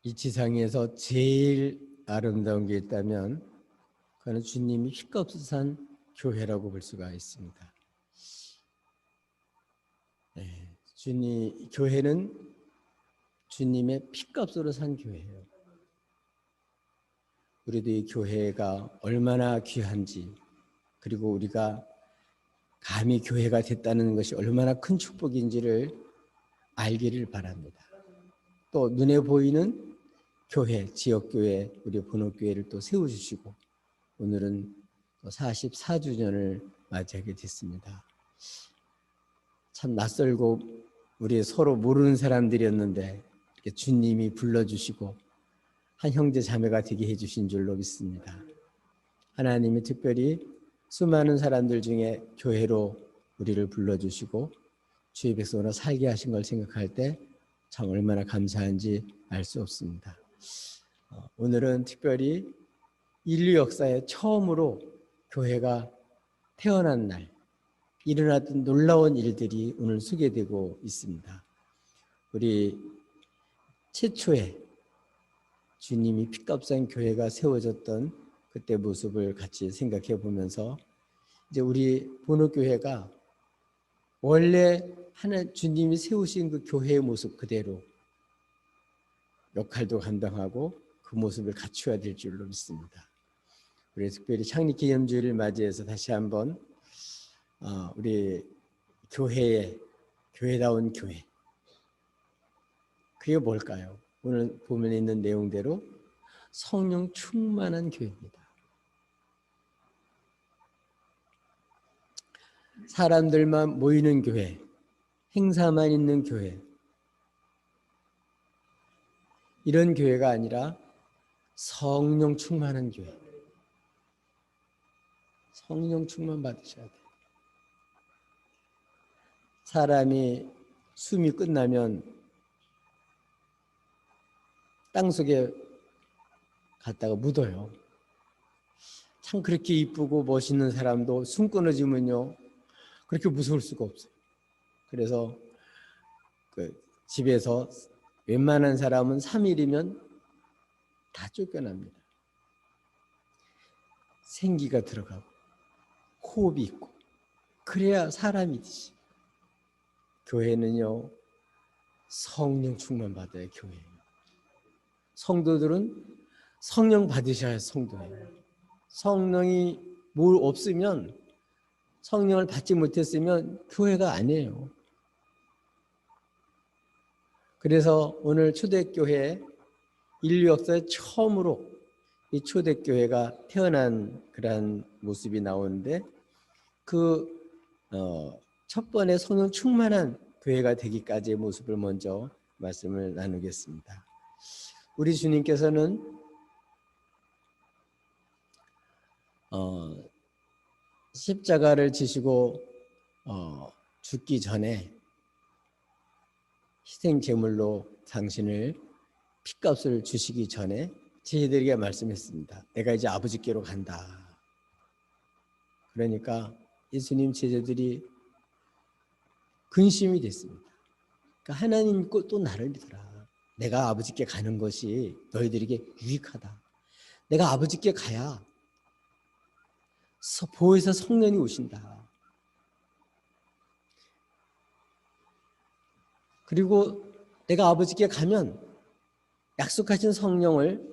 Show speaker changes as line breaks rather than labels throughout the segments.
이 지상에서 제일 아름다운 게 있다면 그는 주님이 핏값으로 산 교회라고 볼 수가 있습니다. 교회는 주님의 핏값으로 산 교회예요. 우리도 이 교회가 얼마나 귀한지, 그리고 우리가 감히 교회가 됐다는 것이 얼마나 큰 축복인지를 알기를 바랍니다. 또 눈에 보이는 교회, 지역교회, 우리 본업교회를 또 세워주시고 오늘은 44주년을 맞이하게 됐습니다. 참 낯설고 우리 서로 모르는 사람들이었는데 이렇게 주님이 불러주시고 한 형제 자매가 되게 해주신 줄로 믿습니다. 하나님이 특별히 수많은 사람들 중에 교회로 우리를 불러주시고 주의 백성으로 살게 하신 걸 생각할 때 참 얼마나 감사한지 알 수 없습니다. 오늘은 특별히 인류 역사에 처음으로 교회가 태어난 날, 일어났던 놀라운 일들이 오늘 소개되고 있습니다. 우리 최초에 주님이 핏값싼 교회가 세워졌던 그때 모습을 같이 생각해 보면서 이제 우리 본호교회가 원래 주님이 세우신 그 교회의 모습 그대로 역할도 감당하고 그 모습을 갖춰야 될 줄로 믿습니다. 우리 특별히 창립기념주일을 맞이해서 다시 한번 우리 교회다운 교회, 그게 뭘까요? 오늘 보면 있는 내용대로 성령 충만한 교회입니다. 사람들만 모이는 교회, 행사만 있는 교회, 이런 교회가 아니라 성령 충만한 교회. 성령 충만 받으셔야 돼요. 사람이 숨이 끝나면 땅속에 갔다가 묻어요. 참 그렇게 이쁘고 멋있는 사람도 숨 끊어지면요 그렇게 무서울 수가 없어요. 그래서 집에서 웬만한 사람은 3일이면 다 쫓겨납니다. 생기가 들어가고 호흡이 있고 그래야 사람이듯이. 교회는요 성령 충만 받아야 교회예요. 성도들은 성령 받으셔야 성도예요. 성령이 없으면, 성령을 받지 못했으면 교회가 아니에요. 그래서 오늘 초대교회, 인류 역사에 처음으로 이 초대교회가 태어난 그런 모습이 나오는데 첫 번에 성령 충만한 교회가 되기까지의 모습을 먼저 말씀을 나누겠습니다. 우리 주님께서는 십자가를 지시고 죽기 전에 희생 제물로 당신을 핏값을 주시기 전에 제자들에게 말씀했습니다. 내가 이제 아버지께로 간다. 그러니까 예수님 제자들이 근심이 됐습니다. 그러니까 하나님 또 나를 믿어라. 내가 아버지께 가는 것이 너희들에게 유익하다. 내가 아버지께 가야 보혜사 성령이 오신다. 그리고 내가 아버지께 가면 약속하신 성령을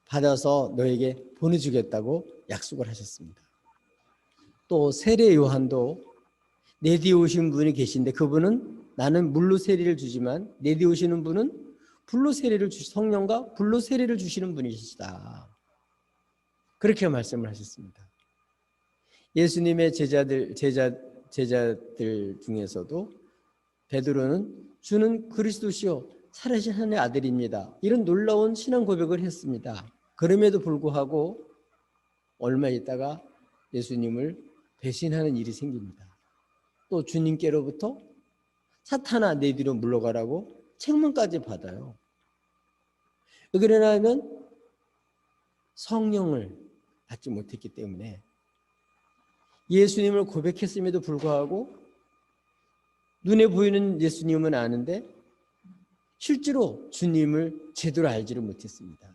받아서 너에게 보내주겠다고 약속을 하셨습니다. 또 세례 요한도 내 뒤에 오신 분이 계신데 그분은 나는 물로 세례를 주지만 내 뒤에 오시는 분은 성령과 불로 세례를 주시는 분이시다. 그렇게 말씀을 하셨습니다. 예수님의 제자들 중에서도 베드로는 주는 그리스도시요 살아계신 하나님의 아들입니다. 이런 놀라운 신앙 고백을 했습니다. 그럼에도 불구하고 얼마 있다가 예수님을 배신하는 일이 생깁니다. 또 주님께로부터 사탄아 내 뒤로 물러가라고 책망까지 받아요. 왜 그러냐면 성령을 받지 못했기 때문에. 예수님을 고백했음에도 불구하고 눈에 보이는 예수님은 아는데 실제로 주님을 제대로 알지를 못했습니다.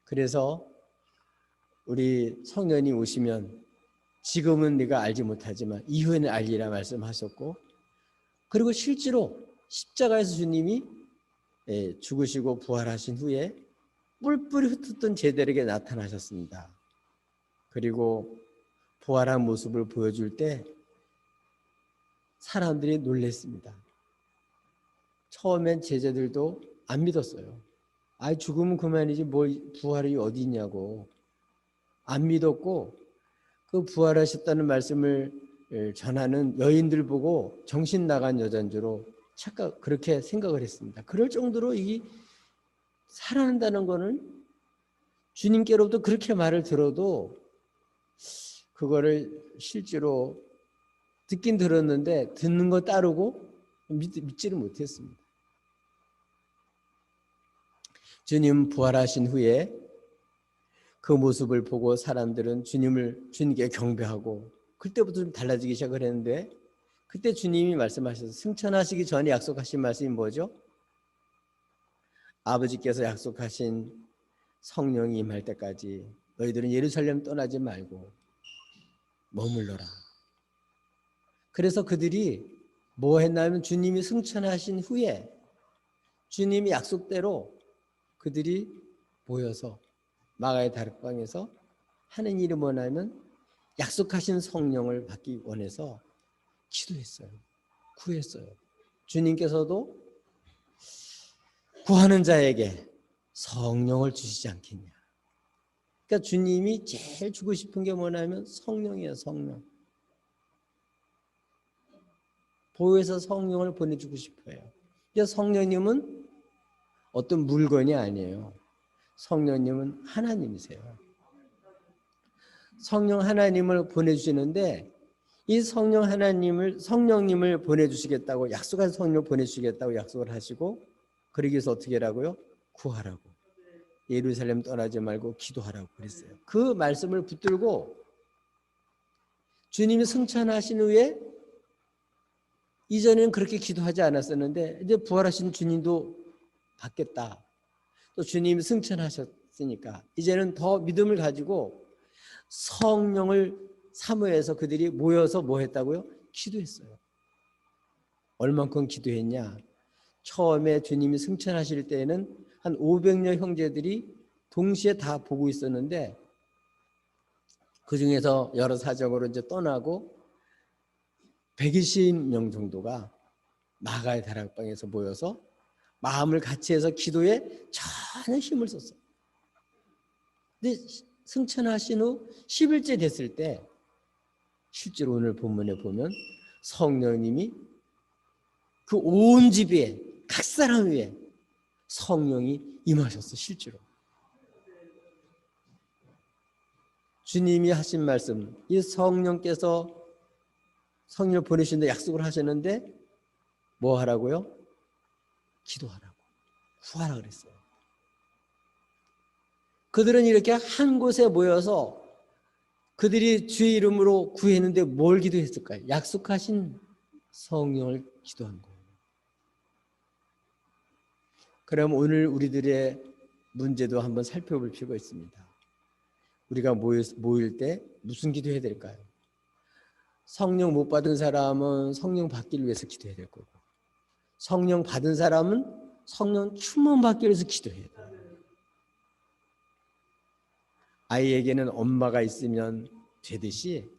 그래서 우리 성령이 오시면 지금은 네가 알지 못하지만 이후에는 알리라 말씀하셨고, 그리고 실제로 십자가에서 주님이 죽으시고 부활하신 후에 뿔뿔이 흩었던 제자들에게 나타나셨습니다. 그리고 부활한 모습을 보여줄 때 사람들이 놀랐습니다. 처음엔 제자들도 안 믿었어요. 아, 죽으면 그만이지 뭐 부활이 어디 있냐고 안 믿었고, 그 부활하셨다는 말씀을 전하는 여인들 보고 정신 나간 여자인 줄로 그렇게 생각을 했습니다. 그럴 정도로 이 살아난다는 거는 주님께로부터 그렇게 말을 들어도 그거를 실제로 듣긴 들었는데 듣는 거 따르고 믿지를 못했습니다. 주님 부활하신 후에 그 모습을 보고 사람들은 주님께 경배하고, 그때부터 좀 달라지기 시작을 했는데, 그때 주님이 말씀하셔서 승천하시기 전에 약속하신 말씀이 뭐죠? 아버지께서 약속하신 성령이 임할 때까지 너희들은 예루살렘 떠나지 말고 머물러라. 그래서 그들이 뭐 했냐면 주님이 승천하신 후에 주님이 약속대로 그들이 모여서 마가의 다락방에서 하는 일이 뭐냐면 약속하신 성령을 받기 원해서 기도했어요. 구했어요. 주님께서도 구하는 자에게 성령을 주시지 않겠냐. 그러니까 주님이 제일 주고 싶은 게 뭐냐면 성령이에요. 성령. 보혜사 성령을 보내주고 싶어요. 그래서 성령님은 어떤 물건이 아니에요. 성령님은 하나님이세요. 성령 하나님을 보내주시는데, 이 성령님을 보내주시겠다고 약속한 성령을 보내주시겠다고 약속을 하시고, 그러기 위해서 어떻게 하라고요? 구하라고. 예루살렘 떠나지 말고 기도하라고 그랬어요. 그 말씀을 붙들고 주님이 승천하신 후에, 이전에는 그렇게 기도하지 않았었는데 이제 부활하신 주님도 받겠다. 또 주님이 승천하셨으니까 이제는 더 믿음을 가지고 성령을 사모해서 그들이 모여서 뭐 했다고요? 기도했어요. 얼만큼 기도했냐? 처음에 주님이 승천하실 때에는 한 500여 형제들이 동시에 다 보고 있었는데, 그 중에서 여러 사정으로 이제 떠나고 120명 정도가 마가의 다락방에서 모여서 마음을 같이 해서 기도에 전혀 힘을 썼어요. 근데 승천하신 후 10일째 됐을 때 실제로 오늘 본문에 보면 성령님이 그 온 집에 각 사람 위에 성령이 임하셨어. 실제로 주님이 하신 말씀, 이 성령께서 성령을 보내신다 약속을 하셨는데 뭐 하라고요? 기도하라고, 구하라 그랬어요. 그들은 이렇게 한 곳에 모여서 그들이 주의 이름으로 구했는데 뭘 기도했을까요? 약속하신 성령을 기도한 거예요. 그럼 오늘 우리들의 문제도 한번 살펴볼 필요가 있습니다. 우리가 모일 때 무슨 기도해야 될까요? 성령 못 받은 사람은 성령 받기를 위해서 기도해야 될 거고, 성령 받은 사람은 성령 충만 받기 위해서 기도해야 돼요. 아이에게는 엄마가 있으면 되듯이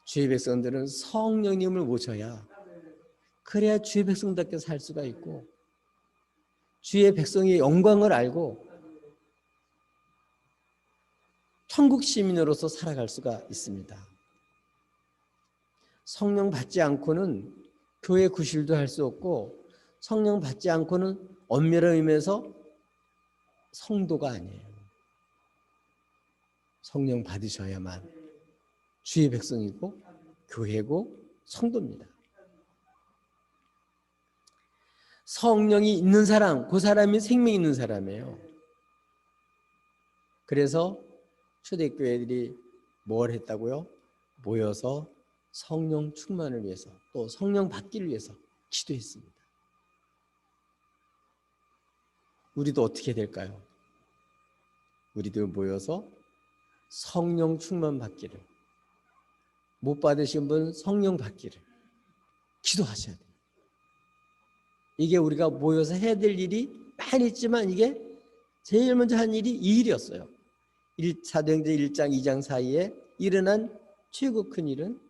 주의 백성들은 성령님을 모셔야, 그래야 주의 백성답게 살 수가 있고 주의 백성의 영광을 알고 천국 시민으로서 살아갈 수가 있습니다. 성령 받지 않고는 교회 구실도 할 수 없고, 성령 받지 않고는 엄밀한 의미에서 성도가 아니에요. 성령 받으셔야만 주의 백성이고 교회고 성도입니다. 성령이 있는 사람, 그 사람이 생명이 있는 사람이에요. 그래서 초대교회들이 뭘 했다고요? 모여서 성령 충만을 위해서, 또 성령 받기를 위해서 기도했습니다. 우리도 어떻게 될까요? 우리도 모여서 성령 충만 받기를, 못 받으신 분 성령 받기를 기도하셔야 돼요. 이게 우리가 모여서 해야 될 일이 많이 있지만 이게 제일 먼저 한 일이 이 일이었어요. 사도행전 1장 2장 사이에 일어난 최고 큰 일은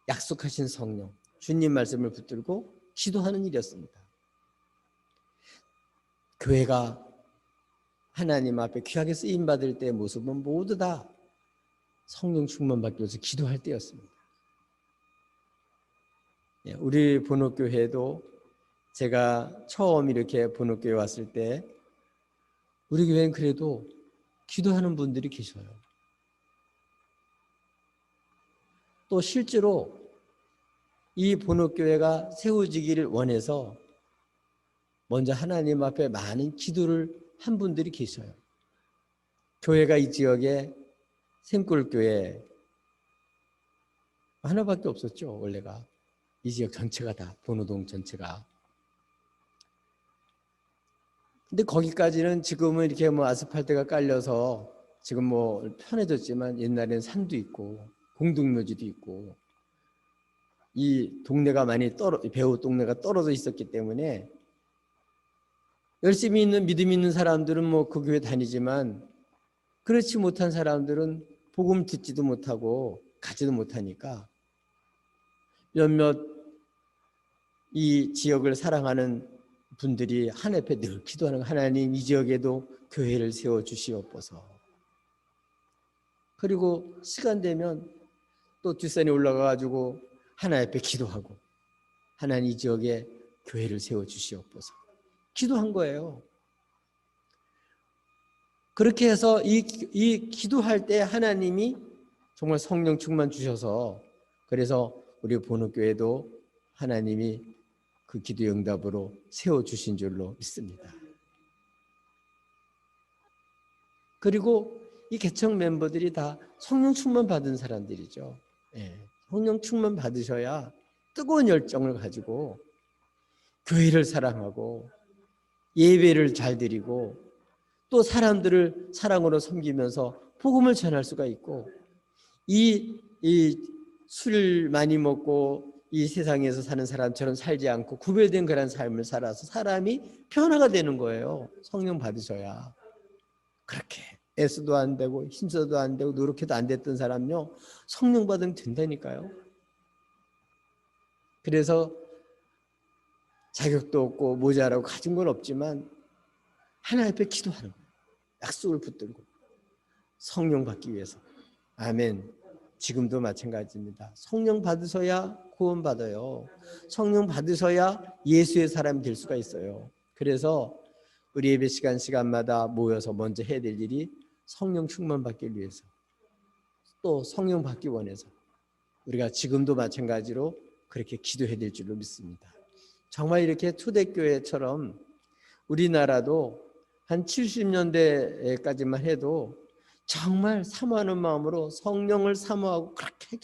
약속하신 성령, 주님 말씀을 붙들고 기도하는 일이었습니다. 교회가 하나님 앞에 귀하게 쓰임받을 때의 모습은 모두 다 성령 충만 받기 위해서 기도할 때였습니다. 우리 본옥교회도 제가 처음 이렇게 본옥교회 왔을 때 우리 교회는 그래도 기도하는 분들이 계셔요. 또 실제로 이 본옥교회가 세워지기를 원해서 먼저 하나님 앞에 많은 기도를 한 분들이 계셔요. 교회가 이 지역에 샘골교회 하나밖에 없었죠. 원래가 이 지역 전체가 다 본호동 전체가. 근데 거기까지는 지금은 이렇게 뭐 아스팔트가 깔려서 지금 뭐 편해졌지만 옛날에는 산도 있고 공동묘지도 있고 이 동네가 많이 배후 동네가 떨어져 있었기 때문에 열심히 있는 믿음 있는 사람들은 뭐 그 교회 다니지만 그렇지 못한 사람들은 복음 듣지도 못하고 가지도 못하니까 몇몇 이 지역을 사랑하는 분들이 하나님 앞에 늘 기도하는 하나님 이 지역에도 교회를 세워주시옵소서. 그리고 시간 되면 또 뒷산에 올라가가지고 하나님 앞에 기도하고 하나님 이 지역에 교회를 세워주시옵소서. 기도한 거예요. 그렇게 해서 이 기도할 때 하나님이 정말 성령 충만 주셔서 그래서 우리 본옥교회도 하나님이 그 기도 응답으로 세워주신 줄로 믿습니다. 그리고 이 개척 멤버들이 다 성령 충만 받은 사람들이죠. 성령 충만 받으셔야 뜨거운 열정을 가지고 교회를 사랑하고 예배를 잘 드리고 또 사람들을 사랑으로 섬기면서 복음을 전할 수가 있고 이 술 많이 먹고 이 세상에서 사는 사람처럼 살지 않고 구별된 그런 삶을 살아서 사람이 변화가 되는 거예요. 성령 받으셔야. 그렇게 애써도 안 되고 힘써도 안 되고 노력해도 안 됐던 사람요 성령 받으면 된다니까요. 그래서 자격도 없고 모자라고 가진 건 없지만 하나님 앞에 기도하는 거예요. 약속을 붙들고 성령 받기 위해서. 아멘. 지금도 마찬가지입니다. 성령 받으셔야 구원 받아요. 성령 받으셔야 예수의 사람이 될 수가 있어요. 그래서 우리 예배 시간마다 모여서 먼저 해야 될 일이 성령 충만 받기 위해서 또 성령 받기 원해서 우리가 지금도 마찬가지로 그렇게 기도해야 될 줄로 믿습니다. 정말 이렇게 초대교회처럼 우리나라도 한 70년대까지만 해도 정말 사모하는 마음으로 성령을 사모하고 그렇게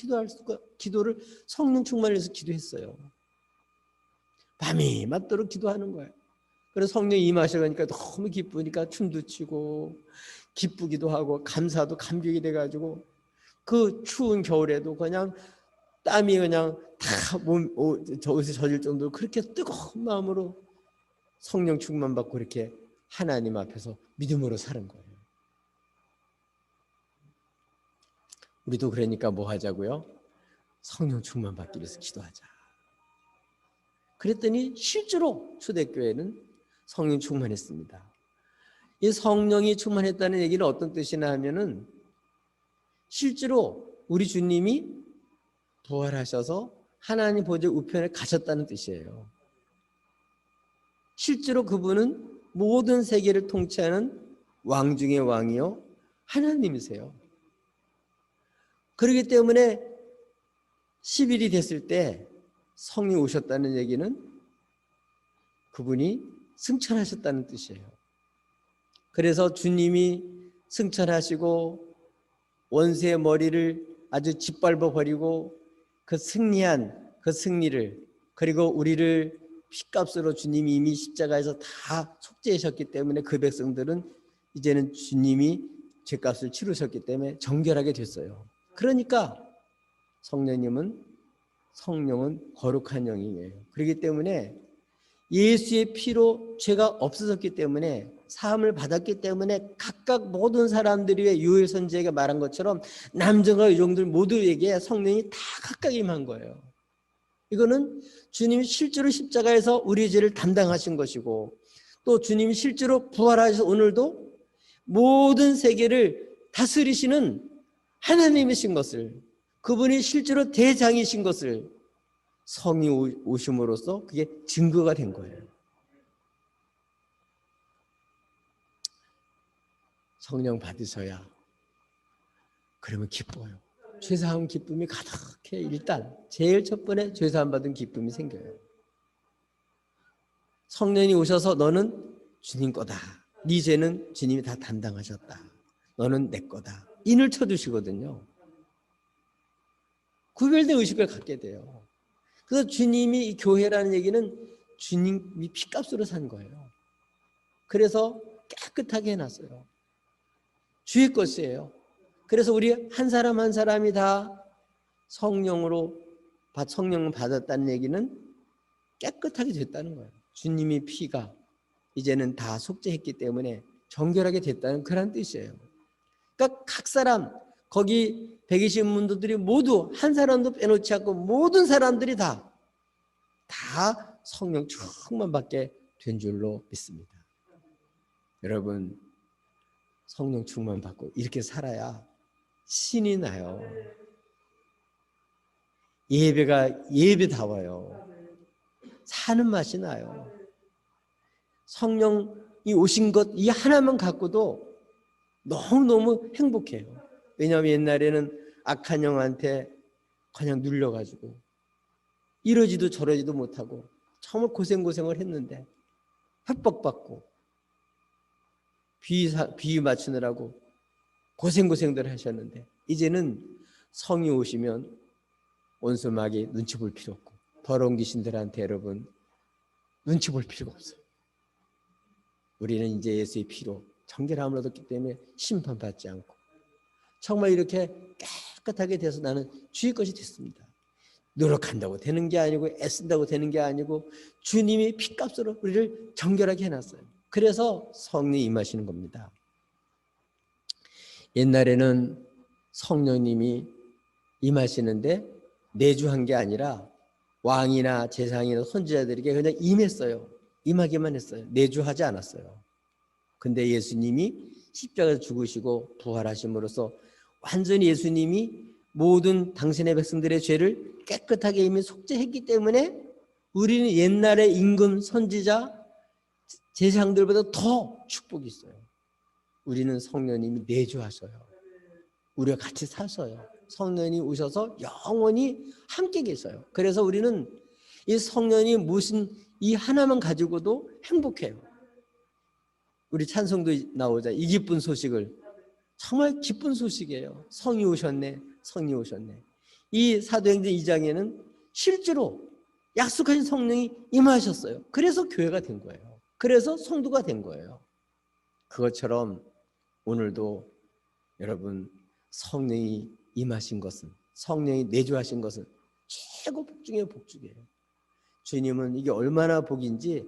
기도를 성령 충만해서 기도했어요. 밤이 맞도록 기도하는 거예요. 그래서 성령이 임하셔가니까 너무 기쁘니까 춤도 추고 기쁘기도 하고 감사도 감격이 돼가지고 그 추운 겨울에도 그냥 땀이 그냥 다 옷에 젖을 정도로 그렇게 뜨거운 마음으로 성령 충만 받고 이렇게 하나님 앞에서 믿음으로 사는 거예요. 우리도 그러니까 뭐 하자고요? 성령 충만 받기 위해서 기도하자. 그랬더니 실제로 초대교회는 성령 충만했습니다. 이 성령이 충만했다는 얘기는 어떤 뜻이냐 하면은 실제로 우리 주님이 부활하셔서 하나님 보좌 우편에 가셨다는 뜻이에요. 실제로 그분은 모든 세계를 통치하는 왕 중의 왕이요 하나님이세요. 그렇기 때문에 10일이 됐을 때 성령이 오셨다는 얘기는 그분이 승천하셨다는 뜻이에요. 그래서 주님이 승천하시고 원수의 머리를 아주 짓밟아 버리고 그 승리한 그 승리를 그리고 우리를 피값으로 주님이 이미 십자가에서 다 속죄하셨기 때문에 그 백성들은 이제는 주님이 죄값을 치르셨기 때문에 정결하게 됐어요. 그러니까 성령은 거룩한 영이에요. 그렇기 때문에 예수의 피로 죄가 없어졌기 때문에 사함을 받았기 때문에 각각 모든 사람들이 왜 요엘 선지자가 말한 것처럼 남정과 여종들 모두에게 성령이 다 각각 임한 거예요. 이거는 주님이 실제로 십자가에서 우리의 죄를 담당하신 것이고 또 주님이 실제로 부활하셔서 오늘도 모든 세계를 다스리시는 하나님이신 것을, 그분이 실제로 대장이신 것을 성이 오심으로써 그게 증거가 된 거예요. 성령 받으셔야 그러면 기뻐요. 죄사함 기쁨이 가득해. 일단 제일 첫 번에 죄사함 받은 기쁨이 생겨요. 성령이 오셔서 너는 주님 거다. 네 죄는 주님이 다 담당하셨다. 너는 내 거다. 인을 쳐주시거든요. 구별된 의식을 갖게 돼요. 그래서 주님이 이 교회라는 얘기는 주님이 피값으로 산 거예요. 그래서 깨끗하게 해놨어요. 주의 것이에요. 그래서 우리 한 사람 한 사람이 다 성령을 받았다는 얘기는 깨끗하게 됐다는 거예요. 주님이 피가 이제는 다 속죄했기 때문에 정결하게 됐다는 그런 뜻이에요. 그러니까 각 사람 거기 120문도들이 모두 한 사람도 빼놓지 않고 모든 사람들이 다 성령 충만받게 된 줄로 믿습니다. 여러분 성령 충만받고 이렇게 살아야 신이 나요. 예배가 예배다워요. 사는 맛이 나요. 성령이 오신 것 이 하나만 갖고도 너무너무 행복해요. 왜냐하면 옛날에는 악한 영한테 그냥 눌려가지고 이러지도 저러지도 못하고 정말 고생을 했는데 협박받고 비유 맞추느라고 고생들 하셨는데 이제는 성이 오시면 원수마귀 눈치 볼 필요 없고 더러운 귀신들한테 여러분 눈치 볼 필요가 없어요. 우리는 이제 예수의 피로 정결함을 얻었기 때문에 심판받지 않고 정말 이렇게 깨끗하게 돼서 나는 주의 것이 됐습니다. 노력한다고 되는 게 아니고 애쓴다고 되는 게 아니고 주님이 피값으로 우리를 정결하게 해놨어요. 그래서 성령이 임하시는 겁니다. 옛날에는 성령님이 임하시는데 내주한 게 아니라 왕이나 제사장이나 선지자들에게 그냥 임했어요. 임하기만 했어요. 내주하지 않았어요. 근데 예수님이 십자가에서 죽으시고 부활하심으로써 완전히 예수님이 모든 당신의 백성들의 죄를 깨끗하게 이미 속죄했기 때문에 우리는 옛날의 임금 선지자 제사장들보다 더 축복이 있어요. 우리는 성령님이 내주하셔요. 우리가 같이 사셔요. 성령이 오셔서 영원히 함께 계셔요. 그래서 우리는 이 성령이 무슨 이 하나만 가지고도 행복해요. 우리 찬송도 나오자. 이 기쁜 소식을. 정말 기쁜 소식이에요. 성이 오셨네. 성이 오셨네. 이 사도행전 2장에는 실제로 약속하신 성령이 임하셨어요. 그래서 교회가 된 거예요. 그래서 성도가 된 거예요. 그것처럼 오늘도 여러분 성령이 임하신 것은, 성령이 내주하신 것은 최고 복 중에 복 중이에요. 주님은 이게 얼마나 복인지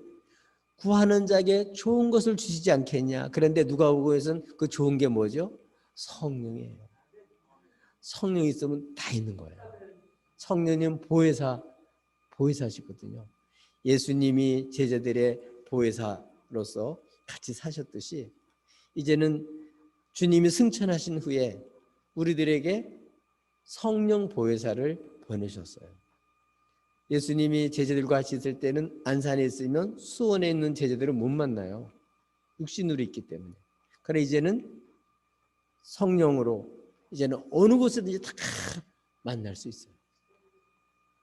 구하는 자에게 좋은 것을 주시지 않겠냐. 그런데 누가복음에서는 그 좋은 게 뭐죠? 성령이에요. 성령이 있으면 다 있는 거예요. 성령님 보혜사시거든요. 예수님이 제자들의 보혜사로서 같이 사셨듯이 이제는 주님이 승천하신 후에 우리들에게 성령 보혜사를 보내셨어요. 예수님이 제자들과 같이 있을 때는 안산에 있으면 수원에 있는 제자들을 못 만나요. 육신으로 있기 때문에. 그러나 이제는 성령으로 이제는 어느 곳에든지 다 만날 수 있어요.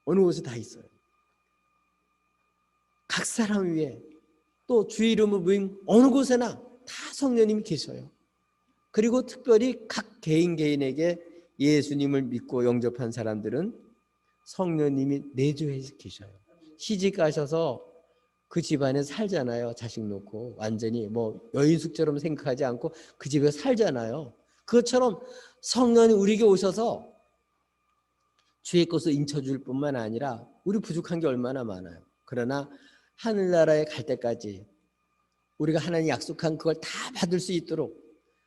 어느 곳에 다 있어요. 각 사람 위에 또 주의 이름을 모인 어느 곳에나 다 성령님이 계셔요. 그리고 특별히 각 개인에게 예수님을 믿고 영접한 사람들은 성령님이 내주해 계셔요. 시집 가셔서 그 집안에 살잖아요. 자식 놓고 완전히 뭐 여인숙처럼 생각하지 않고 그 집에 살잖아요. 그것처럼 성령이 우리에게 오셔서 주의 것을 인쳐줄 뿐만 아니라 우리 부족한 게 얼마나 많아요. 그러나 하늘나라에 갈 때까지 우리가 하나님 약속한 그걸 다 받을 수 있도록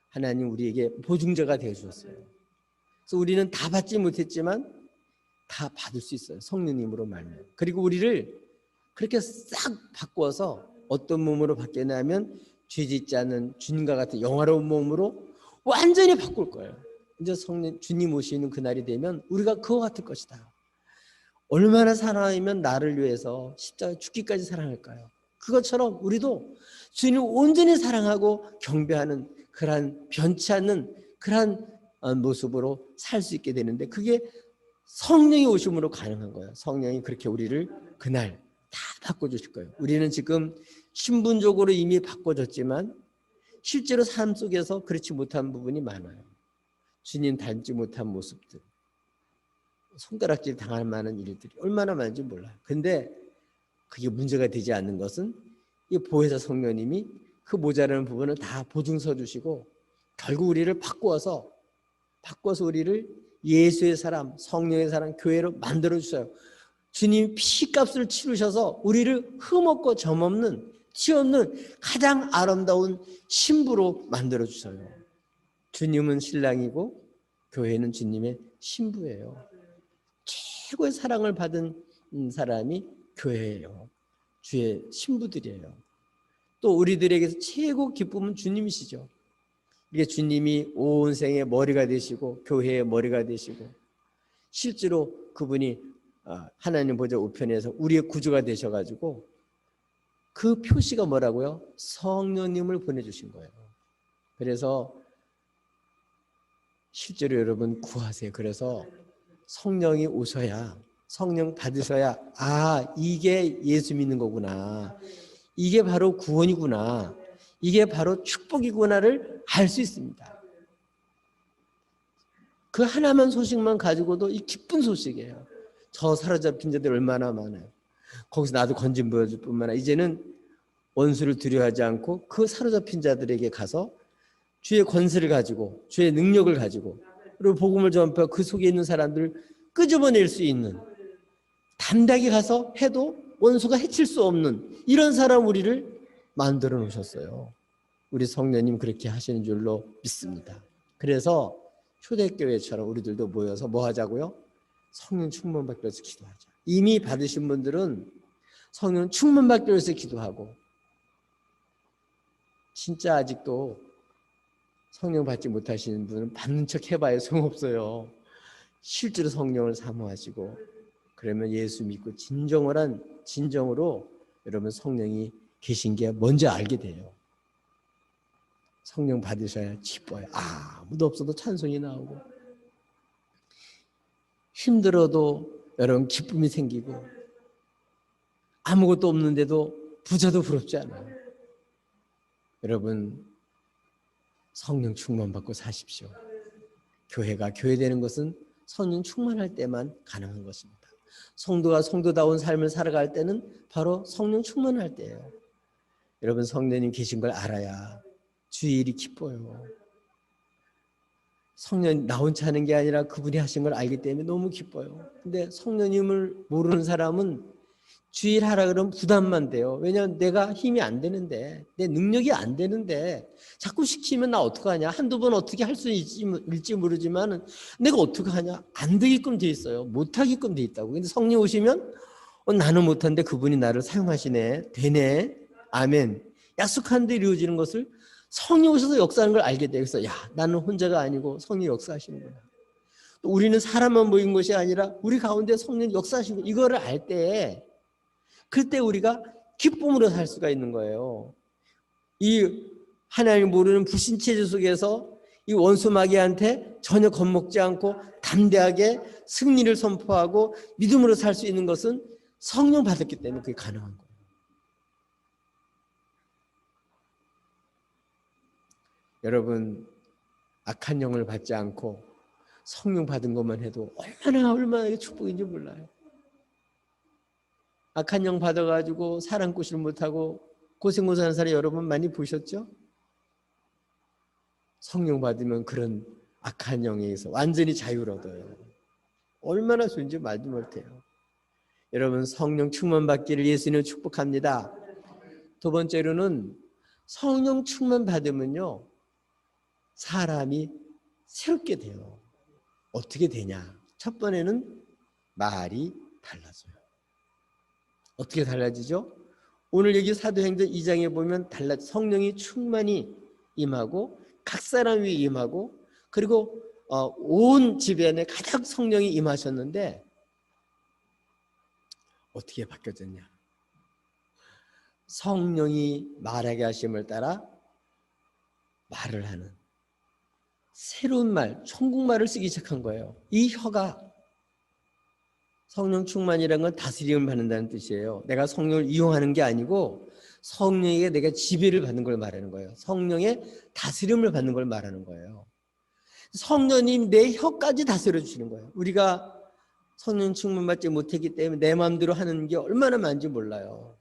하나님 우리에게 보증자가 되어주셨어요. 그래서 우리는 다 받지 못했지만 다 받을 수 있어요. 성령님으로 말미암아. 그리고 우리를 그렇게 싹 바꿔서 어떤 몸으로 바뀌냐면 죄짓지 않는 주님과 같은 영화로운 몸으로 완전히 바꿀 거예요. 이제 성령 주님 오시는 그날이 되면 우리가 그와 같을 것이다. 얼마나 사랑하면 나를 위해서 십자가 죽기까지 사랑할까요? 그것처럼 우리도 주님을 온전히 사랑하고 경배하는 그러한 변치 않는 그러한 모습으로 살 수 있게 되는데 그게 성령이 오심으로 가능한 거예요. 성령이 그렇게 우리를 그날 다 바꿔주실 거예요. 우리는 지금 신분적으로 이미 바꿔졌지만 실제로 삶 속에서 그렇지 못한 부분이 많아요. 주님 닮지 못한 모습들, 손가락질 당할 만한 일들이 얼마나 많은지 몰라요. 근데 그게 문제가 되지 않는 것은 이 보혜사 성령님이 그 모자라는 부분을 다 보증서 주시고 결국 우리를 바꿔서 우리를 예수의 사람, 성령의 사람, 교회로 만들어 주셔요. 주님 피값을 치르셔서 우리를 흠없고 점없는 티 없는 가장 아름다운 신부로 만들어 주셔요. 주님은 신랑이고 교회는 주님의 신부예요. 최고의 사랑을 받은 사람이 교회예요. 주의 신부들이에요. 또 우리들에게서 최고 기쁨은 주님이시죠. 이게 주님이 온 생의 머리가 되시고 교회의 머리가 되시고 실제로 그분이 하나님 보좌 우편에서 우리의 구주가 되셔가지고 그 표시가 뭐라고요? 성령님을 보내주신 거예요. 그래서 실제로 여러분 구하세요. 그래서 성령이 오셔야 성령 받으셔야 이게 예수 믿는 거구나. 이게 바로 구원이구나. 이게 바로 축복이구나를 알 수 있습니다. 그 하나만 소식만 가지고도 이 기쁜 소식이에요. 저 사로잡힌 자들 얼마나 많아요. 거기서 나도 건진 보여줄 뿐만 아니라 이제는 원수를 두려워하지 않고 그 사로잡힌 자들에게 가서 주의 권세를 가지고 주의 능력을 가지고 그리고 복음을 전파하고 그 속에 있는 사람들을 끄집어낼 수 있는 담대하게 가서 해도 원수가 해칠 수 없는 이런 사람 우리를 만들어 놓으셨어요. 우리 성령님 그렇게 하시는 줄로 믿습니다. 그래서 초대교회처럼 우리들도 모여서 뭐 하자고요? 성령 충만 받기 위해서 기도하자. 이미 받으신 분들은 성령 충만 받기 위해서 기도하고 진짜 아직도 성령 받지 못하시는 분은 받는 척 해봐야 소용없어요. 실제로 성령을 사모하시고 그러면 예수 믿고 진정으로 여러분 성령이 계신 게 뭔지 알게 돼요. 성령 받으셔야 기뻐요. 아무도 없어도 찬송이 나오고 힘들어도 여러분 기쁨이 생기고 아무것도 없는데도 부자도 부럽지 않아요. 여러분 성령 충만 받고 사십시오. 교회가 교회되는 것은 성령 충만할 때만 가능한 것입니다. 성도가 성도다운 삶을 살아갈 때는 바로 성령 충만할 때예요. 여러분 성령님 계신 걸 알아야 주의 일이 기뻐요. 성령 나 혼자 하는 게 아니라 그분이 하신 걸 알기 때문에 너무 기뻐요. 근데 성령님을 모르는 사람은 주일 하라 그러면 부담만 돼요. 왜냐하면 내가 힘이 안 되는데 내 능력이 안 되는데 자꾸 시키면 나 어떡하냐. 한두 번 어떻게 할 수 있을지 모르지만 내가 어떡하냐. 안 되게끔 돼 있어요. 못하게끔 돼 있다고. 근데 성령 오시면 나는 못하는데 그분이 나를 사용하시네. 되네. 아멘. 약속한 대로 이루어지는 것을 성령 오셔서 역사하는 걸 알게 돼요. 그래서 나는 혼자가 아니고 성령이 역사하시는구나. 또 우리는 사람만 모인 것이 아니라 우리 가운데 성령 역사하시는 이거를 알 때 그때 우리가 기쁨으로 살 수가 있는 거예요. 이 하나님 모르는 불신체제 속에서 이 원수 마귀한테 전혀 겁먹지 않고 담대하게 승리를 선포하고 믿음으로 살 수 있는 것은 성령 받았기 때문에 그게 가능한 거예요. 여러분 악한 영을 받지 않고 성령 받은 것만 해도 얼마나 축복인지 몰라요. 악한 영 받아가지고 사랑꾼을 못하고 고생고생하는 사람 여러분 많이 보셨죠? 성령 받으면 그런 악한 영에서 완전히 자유를 얻어요. 얼마나 좋은지 말도 못해요. 여러분 성령 충만 받기를 예수님 축복합니다. 두 번째로는 성령 충만 받으면요 사람이 새롭게 돼요. 어떻게 되냐? 첫 번에는 말이 달라져요. 어떻게 달라지죠? 오늘 여기 사도행전 2장에 보면 성령이 충만히 임하고 각 사람 위에 임하고 그리고 온 집안에 가득 성령이 임하셨는데 어떻게 바뀌어졌냐? 성령이 말하게 하심을 따라 말을 하는 새로운 말, 천국말을 쓰기 시작한 거예요. 이 혀가 성령 충만이라는 건 다스림을 받는다는 뜻이에요. 내가 성령을 이용하는 게 아니고 성령에게 내가 지배를 받는 걸 말하는 거예요. 성령의 다스림을 받는 걸 말하는 거예요. 성령님 내 혀까지 다스려 주시는 거예요. 우리가 성령 충만받지 못했기 때문에 내 마음대로 하는 게 얼마나 많은지 몰라요.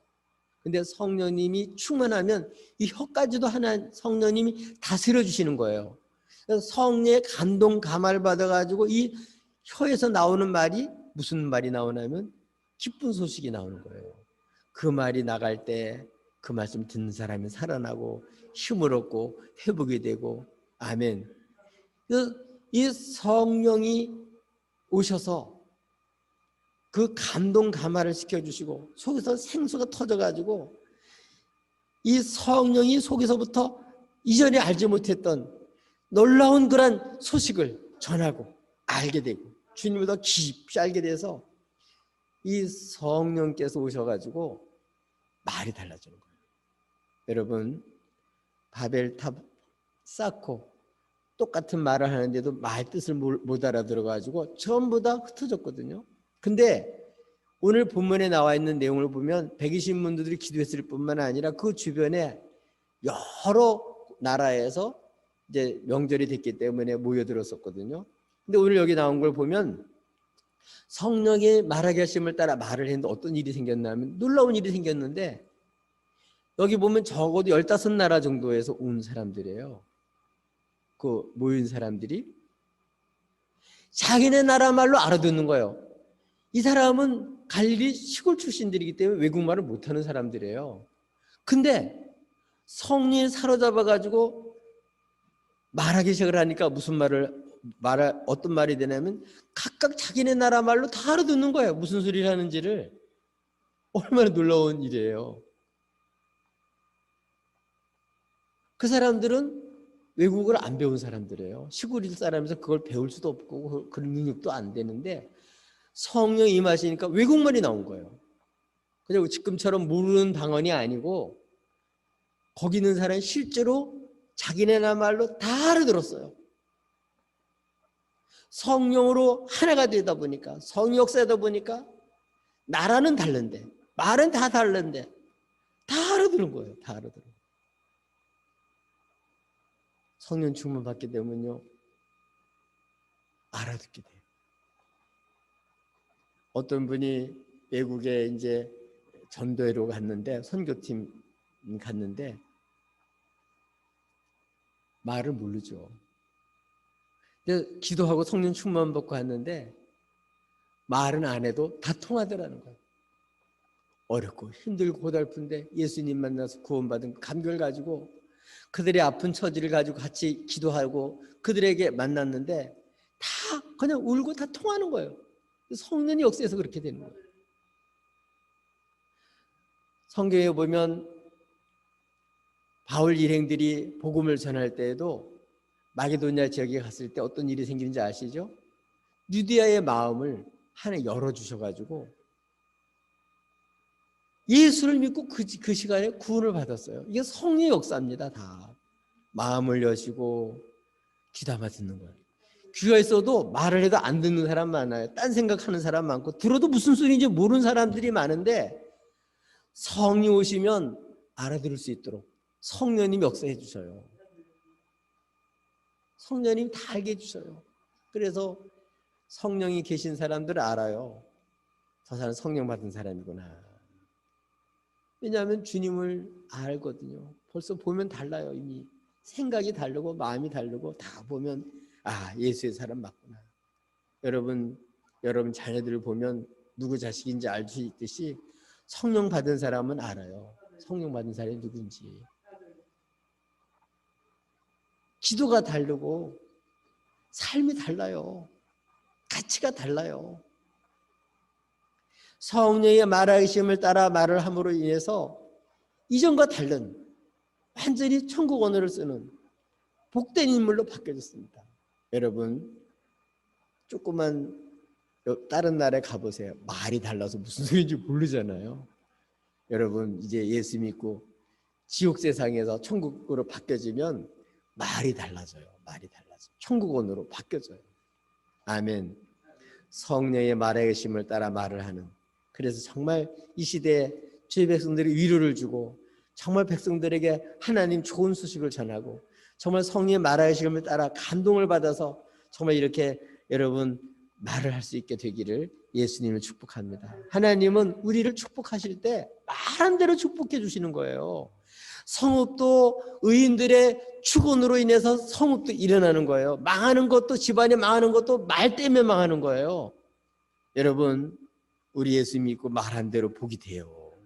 근데 성령님이 충만하면 이 혀까지도 성령님이 다스려 주시는 거예요. 그래서 성령의 감동 감화를 받아가지고 이 혀에서 나오는 말이 무슨 말이 나오냐면 기쁜 소식이 나오는 거예요. 그 말이 나갈 때 그 말씀 듣는 사람이 살아나고 힘을 얻고 회복이 되고 아멘. 이 성령이 오셔서 그 감동 감화를 시켜주시고 속에서 생수가 터져가지고 이 성령이 속에서부터 이전에 알지 못했던 놀라운 그런 소식을 전하고 알게 되고 주님을 더 깊이 알게 돼서 이 성령께서 오셔가지고 말이 달라지는 거예요. 여러분 바벨탑 쌓고 똑같은 말을 하는데도 말 뜻을 못 알아들어가지고 전부 다 흩어졌거든요. 근데 오늘 본문에 나와 있는 내용을 보면 120문들이 기도했을 뿐만 아니라 그 주변에 여러 나라에서 이제 명절이 됐기 때문에 모여들었었거든요. 근데 오늘 여기 나온 걸 보면 성령의 말하게 하심을 따라 말을 했는데 어떤 일이 생겼냐면 놀라운 일이 생겼는데 여기 보면 적어도 15나라 정도에서 온 사람들이에요. 그 모인 사람들이 자기네 나라 말로 알아듣는 거예요. 이 사람은 갈릴리 시골 출신들이기 때문에 외국말을 못하는 사람들이에요. 근데 성령이 사로잡아가지고 말하기 시작을 하니까 어떤 말이 되냐면 각각 자기네 나라 말로 다 알아듣는 거예요. 무슨 소리를 하는지를. 얼마나 놀라운 일이에요. 그 사람들은 외국어를 안 배운 사람들이에요. 시골 사람에서 그걸 배울 수도 없고 그런 능력도 안 되는데 성령이 임하시니까 외국말이 나온 거예요. 그냥 지금처럼 모르는 방언이 아니고 거기 있는 사람이 실제로 자기네나 말로 다 알아들었어요. 성령으로 하나가 되다 보니까 성령 역사하다 보니까 나라는 다른데 말은 다 다른데 다 알아들은 거예요. 다 알아들어. 성령 충만 받게 되면요 알아듣게 돼요. 어떤 분이 외국에 이제 전도회로 갔는데 선교팀 갔는데 말을 모르죠. 근데 기도하고 성령 충만 받고 갔는데 말은 안 해도 다 통하더라는 거예요. 어렵고 힘들고 고달픈데 예수님 만나서 구원받은 감격을 가지고 그들의 아픈 처지를 가지고 같이 기도하고 그들에게 만났는데 다 그냥 울고 다 통하는 거예요. 성령이 역사에서 그렇게 되는 거예요. 성경에 보면 바울 일행들이 복음을 전할 때에도 마게도냐 지역에 갔을 때 어떤 일이 생기는지 아시죠? 유대아의 마음을 하나 열어주셔가지고 예수를 믿고 그 시간에 구원을 받았어요. 이게 성령의 역사입니다. 다 마음을 여시고 귀담아 듣는 거예요. 귀가 있어도 말을 해도 안 듣는 사람 많아요. 딴 생각하는 사람 많고 들어도 무슨 소리인지 모르는 사람들이 많은데 성령 오시면 알아들을 수 있도록 성령님 역사해 주셔요. 성령님 다 알게 해주셔요. 그래서 성령이 계신 사람들은 알아요. 저 사람 성령 받은 사람이구나. 왜냐하면 주님을 알거든요. 벌써 보면 달라요. 이미 생각이 다르고 마음이 다르고 다 보면 예수의 사람 맞구나. 여러분 자녀들을 보면 누구 자식인지 알 수 있듯이 성령 받은 사람은 알아요. 성령 받은 사람이 누군지. 기도가 다르고 삶이 달라요. 가치가 달라요. 성령의 말하심을 따라 말을 함으로 인해서 이전과 다른 완전히 천국 언어를 쓰는 복된 인물로 바뀌어졌습니다. 여러분 조그만 다른 나라에 가보세요. 말이 달라서 무슨 소리인지 모르잖아요. 여러분 이제 예수 믿고 지옥 세상에서 천국으로 바뀌어지면 말이 달라져요. 말이 달라져요. 천국 언어로 바뀌어져요. 아멘. 성령의 말하심을 따라 말을 하는, 그래서 정말 이 시대에 주의 백성들이 위로를 주고 정말 백성들에게 하나님 좋은 소식을 전하고 정말 성령의 말하심을 따라 감동을 받아서 정말 이렇게 여러분 말을 할 수 있게 되기를 예수님을 축복합니다. 하나님은 우리를 축복하실 때 말한 대로 축복해 주시는 거예요. 성읍도 의인들의 축원으로 인해서 성읍도 일어나는 거예요. 망하는 것도, 집안이 망하는 것도 말 때문에 망하는 거예요. 여러분 우리 예수 믿고 말한 대로 복이 돼요.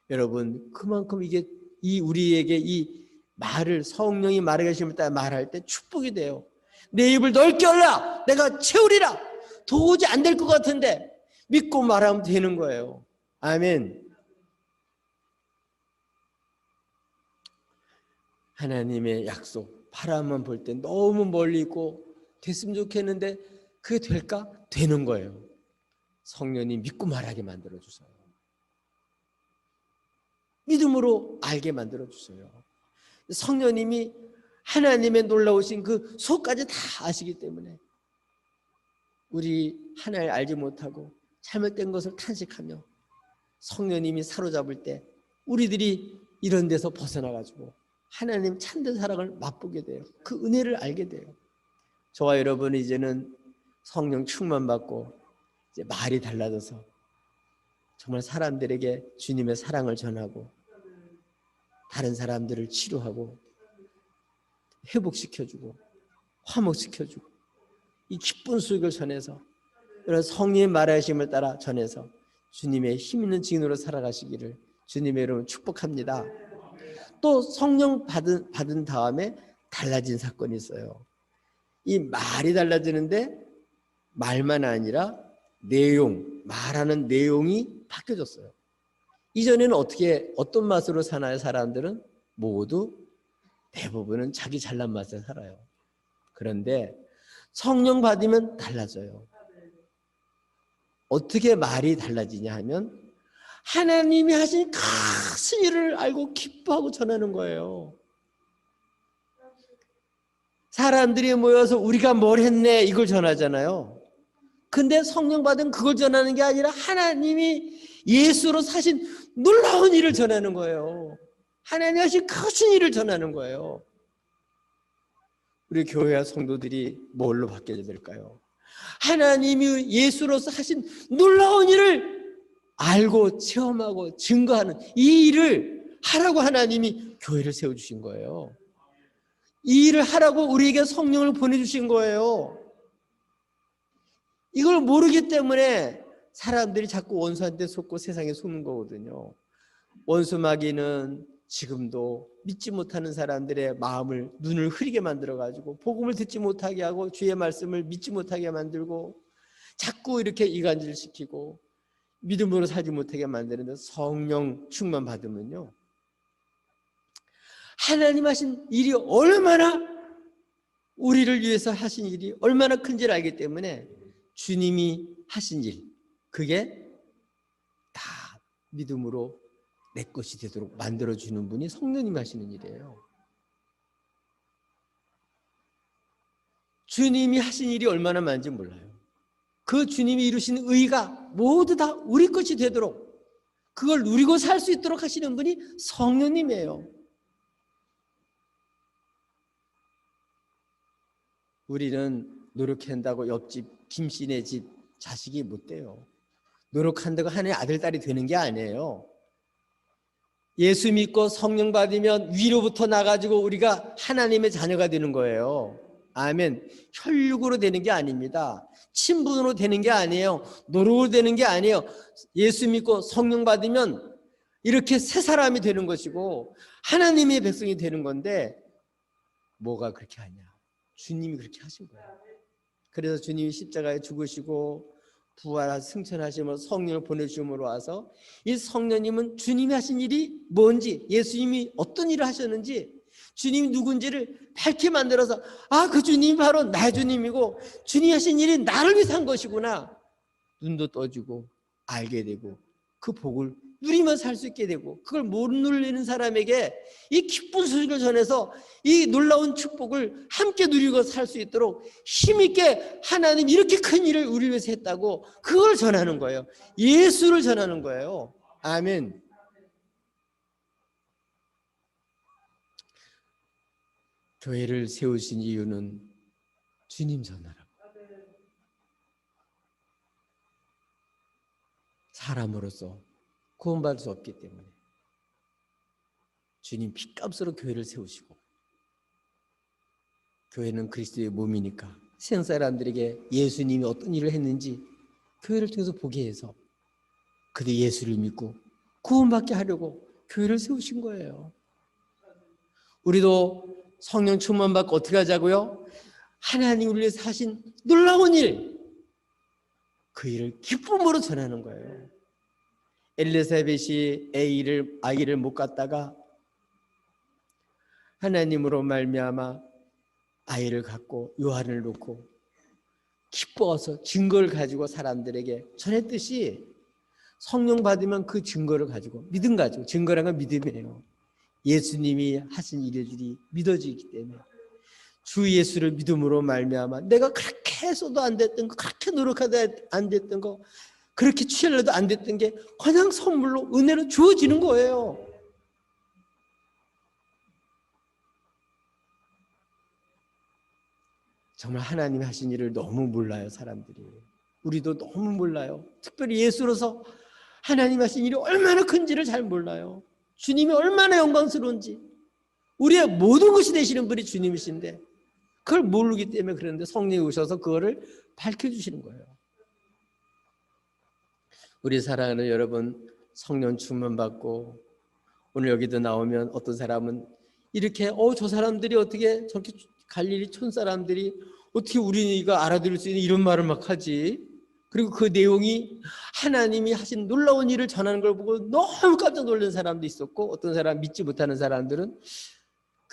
여러분 그만큼 이게 우리에게 이 말을 성령이 말하심을 따라 말할 때 축복이 돼요. 내 입을 넓게 열라, 내가 채우리라. 도저히 안 될 것 같은데 믿고 말하면 되는 거예요. 아멘. 하나님의 약속, 바라만 볼 때 너무 멀리 있고 됐으면 좋겠는데 그게 될까? 되는 거예요. 성령님 믿고 말하게 만들어 주세요. 믿음으로 알게 만들어 주세요. 성령님이 하나님의 놀라우신 그 속까지 다 아시기 때문에 우리 하나님을 알지 못하고 잘못된 것을 탄식하며 성령님이 사로잡을 때 우리들이 이런 데서 벗어나가지고 하나님 참된 사랑을 맛보게 돼요. 그 은혜를 알게 돼요. 저와 여러분은 이제는 성령 충만받고 이제 말이 달라져서 정말 사람들에게 주님의 사랑을 전하고 다른 사람들을 치료하고 회복시켜주고 화목시켜주고 이 기쁜 소식을 전해서 이런 성령의 말하심을 따라 전해서 주님의 힘 있는 증인으로 살아가시기를 주님의 이름으로 축복합니다. 또 성령 받은 다음에 달라진 사건이 있어요. 이 말이 달라지는데 말만 아니라 말하는 내용이 바뀌어졌어요. 이전에는 어떤 맛으로 사나요? 사람들은 모두 대부분은 자기 잘난 맛에 살아요. 그런데 성령 받으면 달라져요. 어떻게 말이 달라지냐 하면 하나님이 하신 큰 일을 알고 기뻐하고 전하는 거예요. 사람들이 모여서 우리가 뭘 했네 이걸 전하잖아요. 근데 성령 받은 그걸 전하는 게 아니라 하나님이 예수로 사신 놀라운 일을 전하는 거예요. 하나님이 하신 크신 일을 전하는 거예요. 우리 교회와 성도들이 뭘로 바뀌어야 될까요? 하나님이 예수로서 하신 놀라운 일을 알고 체험하고 증거하는 이 일을 하라고 하나님이 교회를 세워주신 거예요. 이 일을 하라고 우리에게 성령을 보내주신 거예요. 이걸 모르기 때문에 사람들이 자꾸 원수한테 속고 세상에 속는 거거든요. 원수 마귀는 지금도 믿지 못하는 사람들의 마음을, 눈을 흐리게 만들어가지고 복음을 듣지 못하게 하고 주의 말씀을 믿지 못하게 만들고 자꾸 이렇게 이간질시키고 믿음으로 살지 못하게 만드는데, 성령 충만 받으면요 하나님 하신 일이 얼마나, 우리를 위해서 하신 일이 얼마나 큰지를 알기 때문에 주님이 하신 일, 그게 다 믿음으로 내 것이 되도록 만들어주는 분이 성령님이 하시는 일이에요. 주님이 하신 일이 얼마나 많은지 몰라요. 그 주님이 이루신 의가 모두 다 우리 것이 되도록, 그걸 누리고 살 수 있도록 하시는 분이 성령님이에요. 우리는 노력한다고 옆집 김씨네 집 자식이 못 돼요. 노력한다고 하나님의 아들, 딸이 되는 게 아니에요. 예수 믿고 성령 받으면 위로부터 나가지고 우리가 하나님의 자녀가 되는 거예요. 아멘. 혈육으로 되는 게 아닙니다. 친분으로 되는 게 아니에요. 노력으로 되는 게 아니에요. 예수 믿고 성령 받으면 이렇게 새 사람이 되는 것이고 하나님의 백성이 되는 건데 뭐가 그렇게 하냐? 주님이 그렇게 하신 거예요. 그래서 주님이 십자가에 죽으시고 부활 승천하시며 성령을 보내주심으로 와서 이 성령님은 주님이 하신 일이 뭔지, 예수님이 어떤 일을 하셨는지, 주님이 누군지를 밝게 만들어서 그 주님이 바로 나의 주님이고 주님이 하신 일이 나를 위해서 한 것이구나. 눈도 떠지고 알게 되고 그 복을 누리며 살 수 있게 되고, 그걸 못 누리는 사람에게 이 기쁜 소식을 전해서 이 놀라운 축복을 함께 누리고 살 수 있도록 힘있게 하나님 이렇게 큰 일을 우리 위해서 했다고 그걸 전하는 거예요. 예수를 전하는 거예요. 아멘. 교회를 세우신 이유는 주님 전하라고. 사람으로서 구원받을 수 없기 때문에 주님 핏값으로 교회를 세우시고, 교회는 그리스도의 몸이니까 세상 사람들에게 예수님이 어떤 일을 했는지 교회를 통해서 보게 해서 그들이 예수를 믿고 구원받게 하려고 교회를 세우신 거예요. 우리도 성령 충만 받고 어떻게 하자고요? 하나님 우리를 위해서 하신 놀라운 일, 그 일을 기쁨으로 전하는 거예요. 엘리사벳이 아기를 못 갖다가 하나님으로 말미암아 아이를 갖고 요한을 놓고 기뻐서 증거를 가지고 사람들에게 전했듯이 성령 받으면 그 증거를 가지고, 믿음 가지고, 증거란 건 믿음이에요. 예수님이 하신 일들이 믿어지기 때문에 주 예수를 믿음으로 말미암아 내가 그렇게 해서도 안 됐던 거, 그렇게 노력하다 안 됐던 거, 그렇게 취하려도 안 됐던 게 그냥 선물로 은혜로 주어지는 거예요. 정말 하나님이 하신 일을 너무 몰라요, 사람들이. 우리도 너무 몰라요. 특별히 예수로서 하나님 하신 일이 얼마나 큰지를 잘 몰라요. 주님이 얼마나 영광스러운지. 우리의 모든 것이 되시는 분이 주님이신데 그걸 모르기 때문에 그런데 성령이 오셔서 그거를 밝혀주시는 거예요. 우리 사랑하는 여러분, 성령 충만 받고 오늘 여기도 나오면 어떤 사람은 이렇게 저 사람들이 어떻게 저렇게 갈릴리 촌 사람들이 어떻게 우리가 알아들을 수 있는 이런 말을 막 하지? 그리고 그 내용이 하나님이 하신 놀라운 일을 전하는 걸 보고 너무 깜짝 놀란 사람도 있었고, 어떤 사람 믿지 못하는 사람들은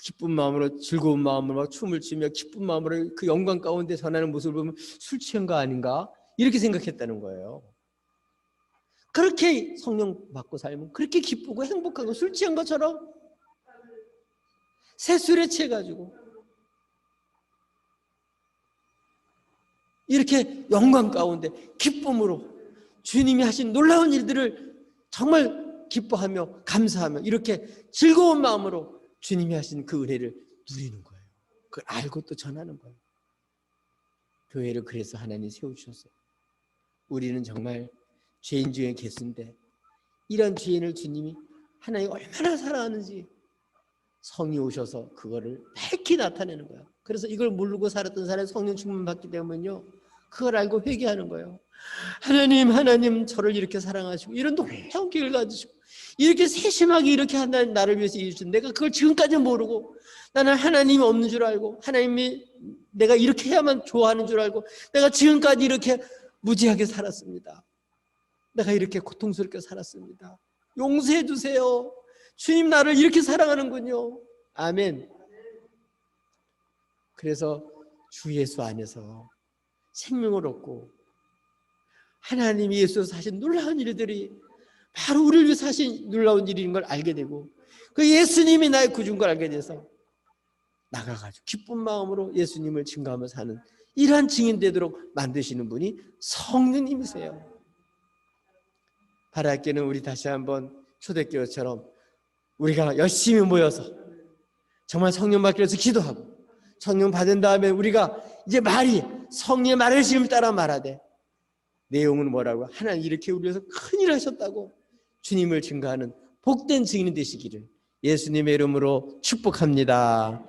기쁜 마음으로, 즐거운 마음으로 막 춤을 추며 기쁜 마음으로 그 영광 가운데 전하는 모습을 보면 술 취한 거 아닌가? 이렇게 생각했다는 거예요. 그렇게 성령 받고 살면 그렇게 기쁘고 행복하고 술 취한 것처럼 새술에 취해가지고 이렇게 영광 가운데 기쁨으로 주님이 하신 놀라운 일들을 정말 기뻐하며 감사하며 이렇게 즐거운 마음으로 주님이 하신 그 은혜를 누리는 거예요. 그걸 알고 또 전하는 거예요. 교회를 그래서 하나님이 세우셨어요. 우리는 정말 죄인 중에 개수인데 이런 죄인을 주님이 하나님 얼마나 사랑하는지 성이 오셔서 그거를 밝히 나타내는 거예요. 그래서 이걸 모르고 살았던 사람이 성령 충만 받기 때문에요, 그걸 알고 회개하는 거예요. 하나님 저를 이렇게 사랑하시고 이런 놀라운 기회를 가지시고 이렇게 세심하게 이렇게 한다는 나를 위해서 이루신, 내가 그걸 지금까지 모르고 나는 하나님이 없는 줄 알고 하나님이 내가 이렇게 해야만 좋아하는 줄 알고 내가 지금까지 이렇게 무지하게 살았습니다. 내가 이렇게 고통스럽게 살았습니다. 용서해 주세요. 주님 나를 이렇게 사랑하는군요. 아멘. 그래서 주 예수 안에서 생명을 얻고 하나님이 예수에서 하신 놀라운 일들이 바로 우리를 위해서 하신 놀라운 일인 걸 알게 되고, 그 예수님이 나의 구주인 걸 알게 돼서 나가가지고 기쁜 마음으로 예수님을 증거하며 사는 이러한 증인 되도록 만드시는 분이 성령님이세요. 바랄게는 우리 다시 한번 초대교회처럼 우리가 열심히 모여서 정말 성령 받기 위해서 기도하고, 성령 받은 다음에 우리가 이제 성령의 말씀을 따라 말하되, 내용은 뭐라고? 하나님 이렇게 우리 위해서 큰일 하셨다고 주님을 증거하는 복된 증인이 되시기를 예수님의 이름으로 축복합니다.